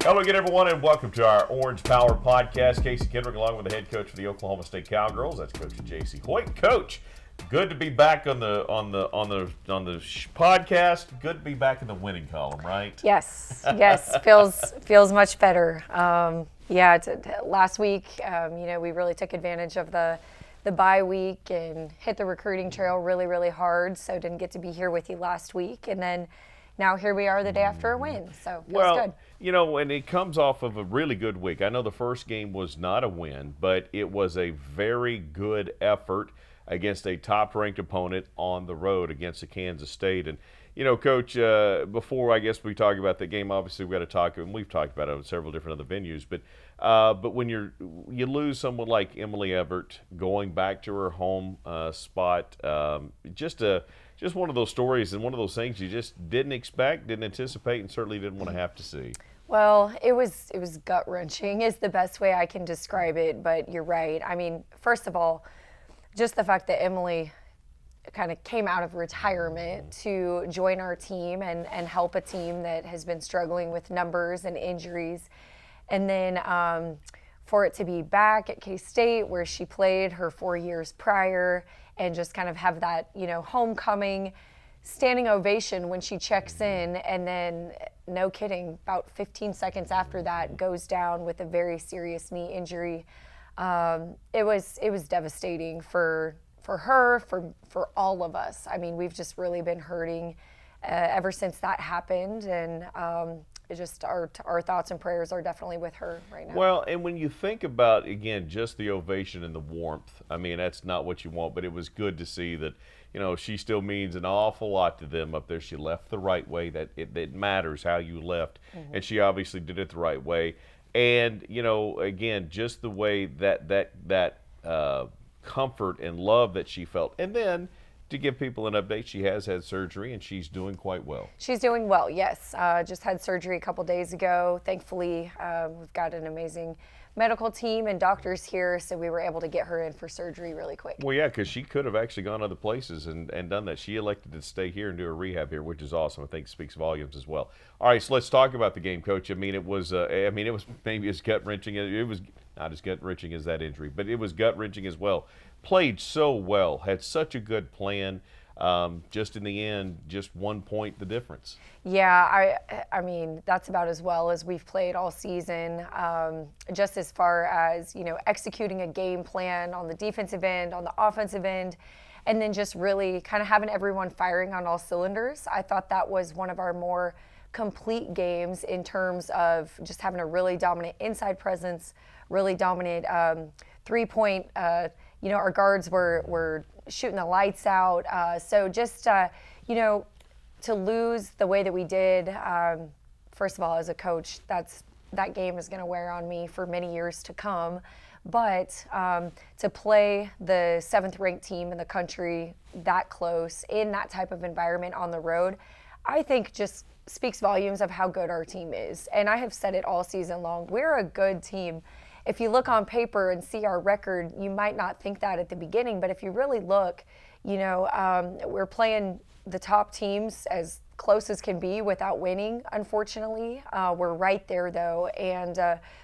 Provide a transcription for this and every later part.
Hello again, everyone, and welcome to our Orange Power Podcast. Casey Kendrick, along with the head coach for the Oklahoma State Cowgirls. That's Coach Jacie Hoyt. Coach, good to be back on the podcast. Good to be back in the winning column, right? Yes, feels much better. Last week, we really took advantage of the bye week and hit the recruiting trail really, really hard. So didn't get to be here with you last week, and then now here we are the day after a win. So feels good. And it comes off of a really good week. I know the first game was not a win, but it was a very good effort against a top-ranked opponent on the road against Kansas State. And, Coach, before I guess we talk about the game, obviously we've got to talk, and we've talked about it on several different other venues, but when you lose someone like Emily Everett going back to her home spot, just one of those stories and one of those things you just didn't expect, didn't anticipate, and certainly didn't want to have to see. Well, it was gut-wrenching is the best way I can describe it, but you're right. I mean, first of all, just the fact that Emily kind of came out of retirement to join our team and help a team that has been struggling with numbers and injuries. And then for it to be back at K-State where she played her 4 years prior and just kind of have that, homecoming standing ovation when she checks in, and then, no kidding, about 15 seconds after that goes down with a very serious knee injury. It was devastating for her, for all of us. I mean, we've just really been hurting ever since that happened, and just our thoughts and prayers are definitely with her right now. Well, and when you think about, again, just the ovation and the warmth, I mean, that's not what you want, but it was good to see that, she still means an awful lot to them up there. She left the right way. That it matters how you left, and she obviously did it the right way. And, again, just the way that comfort and love that she felt. And then, to give people an update, she has had surgery, and she's doing quite well. She's doing well, yes. Just had surgery a couple days ago. Thankfully, we've got an amazing medical team and doctors here, so we were able to get her in for surgery really quick. Well, yeah, because she could have actually gone other places and done that. She elected to stay here and do a rehab here, which is awesome. I think speaks volumes as well. All right, so let's talk about the game, Coach. I mean, it was maybe as gut-wrenching. It was not as gut-wrenching as that injury, but it was gut-wrenching as well. Played so well, had such a good plan. Just in the end, just 1 point the difference. Yeah, I mean, that's about as well as we've played all season. Just as far as, executing a game plan on the defensive end, on the offensive end, and then just really kind of having everyone firing on all cylinders. I thought that was one of our more complete games in terms of just having a really dominant inside presence, really dominant three-point. Our guards were shooting the lights out. So just, to lose the way that we did, first of all, as a coach, that game is going to wear on me for many years to come. But to play the 7th-ranked team in the country that close in that type of environment on the road, I think just speaks volumes of how good our team is. And I have said it all season long. We're a good team. If you look on paper and see our record, you might not think that at the beginning, but if you really look, we're playing the top teams as close as can be without winning, unfortunately. We're right there, though, and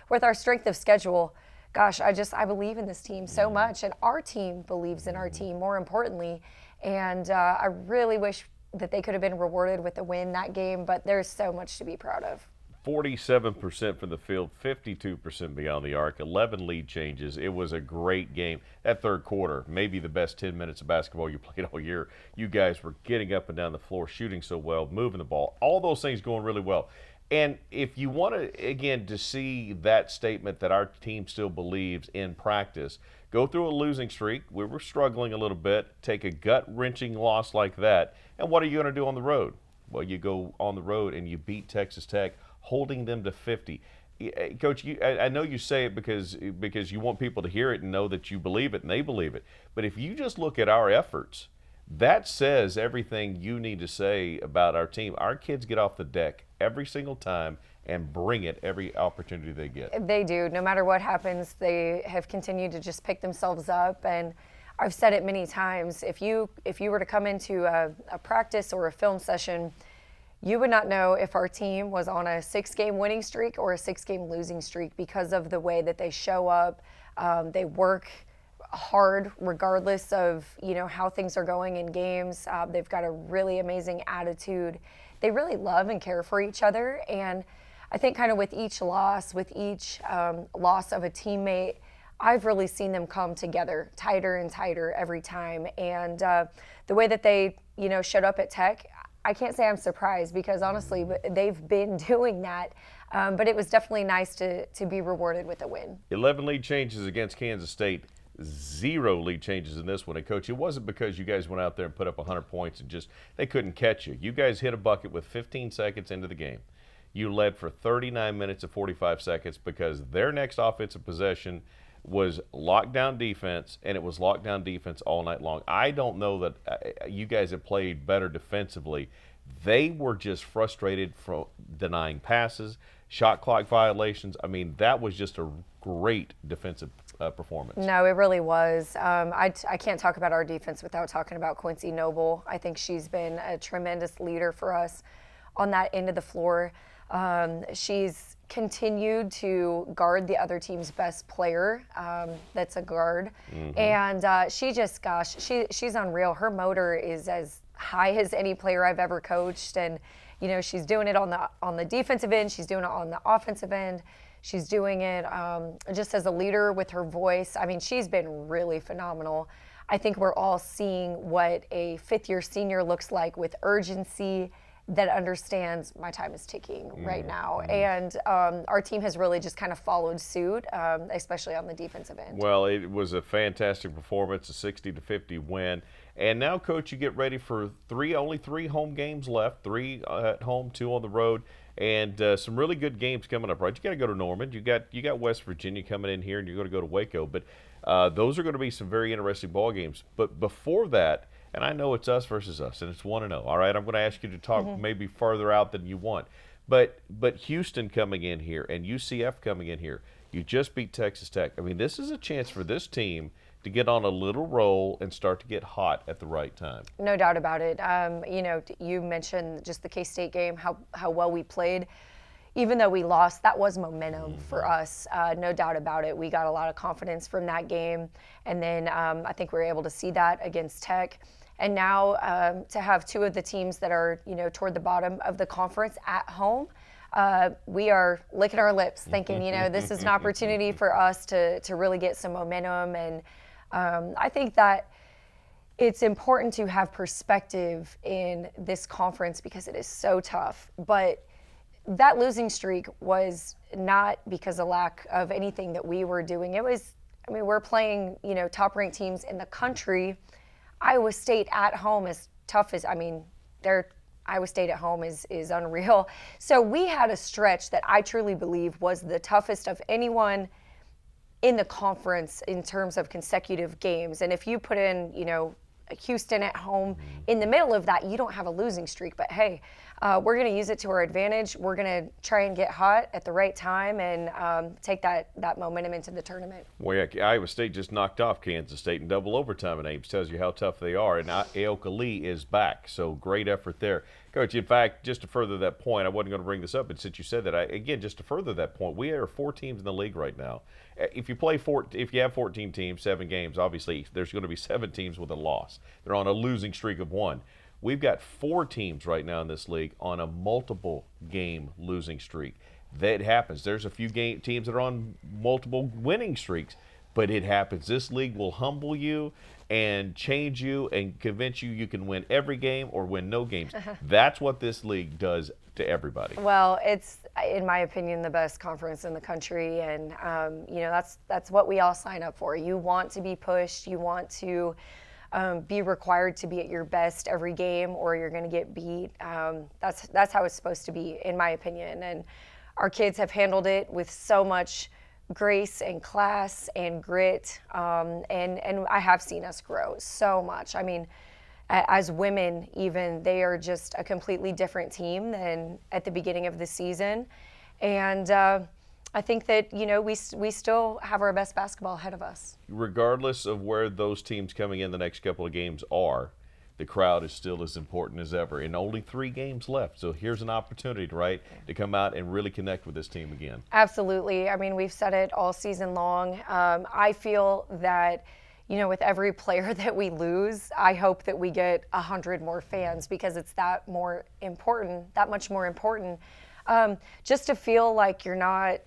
with our strength of schedule, gosh, I believe in this team so much, and our team believes in our team, more importantly, and I really wish that they could have been rewarded with a win that game, but there's so much to be proud of. 47% from the field, 52% beyond the arc, 11 lead changes. It was a great game. That third quarter, maybe the best 10 minutes of basketball you played all year. You guys were getting up and down the floor, shooting so well, moving the ball, all those things going really well. And if you want to, again, to see that statement that our team still believes in practice, go through a losing streak. We were struggling a little bit. Take a gut-wrenching loss like that. And what are you going to do on the road? Well, you go on the road and you beat Texas Tech, holding them to 50. Coach, I know you say it because you want people to hear it and know that you believe it and they believe it. But if you just look at our efforts, that says everything you need to say about our team. Our kids get off the deck every single time and bring it every opportunity they get. They do. No matter what happens, they have continued to just pick themselves up. And I've said it many times, if you were to come into a practice or a film session, you would not know if our team was on a 6-game winning streak or a 6-game losing streak because of the way that they show up. They work hard regardless of how things are going in games. They've got a really amazing attitude. They really love and care for each other, and I think kind of with each loss of a teammate, I've really seen them come together tighter and tighter every time. And the way that they showed up at Tech, I can't say I'm surprised because honestly they've been doing that. But it was definitely nice to be rewarded with a win. 11 lead changes against Kansas State. 0 lead changes in this one. And Coach, it wasn't because you guys went out there and put up 100 points and they couldn't catch you. You guys hit a bucket with 15 seconds into the game. You led for 39 minutes and 45 seconds because their next offensive possession was lockdown defense, and it was lockdown defense all night long. I don't know that you guys have played better defensively. They were just frustrated from denying passes, shot clock violations. I mean, that was just a great defensive performance. No, it really was. I can't talk about our defense without talking about Quincy Noble. I think she's been a tremendous leader for us on that end of the floor. She's continued to guard the other team's best player. That's a guard. Mm-hmm. And she's unreal. Her motor is as high as any player I've ever coached. And, she's doing it on the defensive end. She's doing it on the offensive end. She's doing it just as a leader with her voice. I mean, she's been really phenomenal. I think we're all seeing what a fifth-year senior looks like with urgency, that understands my time is ticking right now. And our team has really just kind of followed suit, especially on the defensive end. Well, it was a fantastic performance, a 60-50 win. And now, Coach, you get ready for only three home games left, 3 at home, 2 on the road, and some really good games coming up, right? You got to go to Norman. You got West Virginia coming in here, and you're going to go to Waco. But those are going to be some very interesting ball games. But before that, and I know it's us versus us, and it's 1-0. All right, I'm going to ask you to talk maybe further out than you want. But Houston coming in here and UCF coming in here, you just beat Texas Tech. I mean, this is a chance for this team to get on a little roll and start to get hot at the right time. No doubt about it. You mentioned just the K-State game, how well we played. Even though we lost, that was momentum for us. No doubt about it. We got a lot of confidence from that game. And then I think we were able to see that against Tech. And now to have 2 of the teams that are, toward the bottom of the conference at home, we are licking our lips thinking, this is an opportunity for us to really get some momentum. And I think that it's important to have perspective in this conference because it is so tough. But that losing streak was not because of lack of anything that we were doing. We're playing, top-ranked teams in the country. Iowa State at home is tough as, Iowa State at home is unreal. So we had a stretch that I truly believe was the toughest of anyone in the conference in terms of consecutive games. And if you put in, Houston at home in the middle of that, you don't have a losing streak. But hey, we're going to use it to our advantage. We're going to try and get hot at the right time and take that momentum into the tournament. Well, yeah, Iowa State just knocked off Kansas State in double overtime in Ames. Tells you how tough they are. And Aoka Lee is back, so great effort there. Coach, in fact, just to further that point, I wasn't going to bring this up, but since you said that, just to further that point, we are 4 teams in the league right now. If you have 14 teams, 7 games, obviously there's going to be 7 teams with a loss. They're on a losing streak of 1. We've got 4 teams right now in this league on a multiple game losing streak. That happens. There's a few teams that are on multiple winning streaks, but it happens. This league will humble you and change you and convince you can win every game or win no games. That's what this league does to everybody. Well, it's, in my opinion, the best conference in the country, and that's what we all sign up for. You want to be pushed. You want to be required to be at your best every game, or you're going to get beat. That's how it's supposed to be, in my opinion. And our kids have handled it with so much grace and class and grit, and I have seen us grow so much. As women, even, they are just a completely different team than at the beginning of the season, and I think that we still have our best basketball ahead of us. Regardless of where those teams coming in the next couple of games are, the crowd is still as important as ever. And only 3 games left. So here's an opportunity, right, to come out and really connect with this team again. Absolutely. I mean, we've said it all season long. I feel that, with every player that we lose, I hope that we get 100 more fans because it's that much more important. Just to feel like you're not,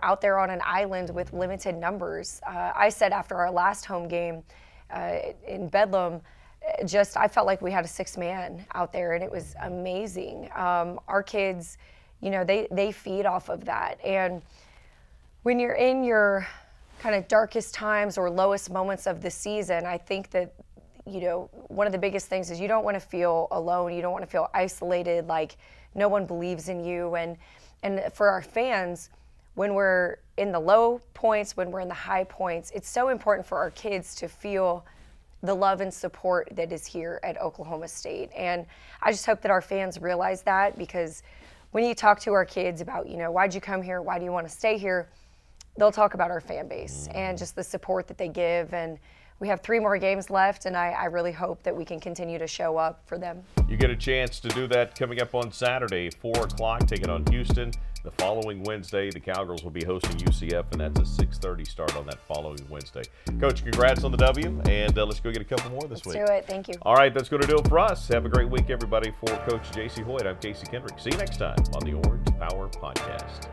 out there on an island with limited numbers. I said after our last home game in Bedlam, I felt like we had a 6-man out there, and it was amazing. Our kids, they feed off of that. And when you're in your kind of darkest times or lowest moments of the season, I think that, one of the biggest things is you don't want to feel alone. You don't want to feel isolated, like no one believes in you. And for our fans, when we're in the low points, when we're in the high points, it's so important for our kids to feel the love and support that is here at Oklahoma State. And I just hope that our fans realize that, because when you talk to our kids about, why'd you come here? Why do you want to stay here? They'll talk about our fan base and just the support that they give. And we have 3 more games left, and I really hope that we can continue to show up for them. You get a chance to do that coming up on Saturday, 4 o'clock, taking on Houston. The following Wednesday, the Cowgirls will be hosting UCF, and that's a 6:30 start on that following Wednesday. Coach, congrats on the W, and let's go get a couple more this week. Let's do it. Thank you. All right, that's going to do it for us. Have a great week, everybody. For Coach Jacie Hoyt, I'm Casey Kendrick. See you next time on the Orange Power Podcast.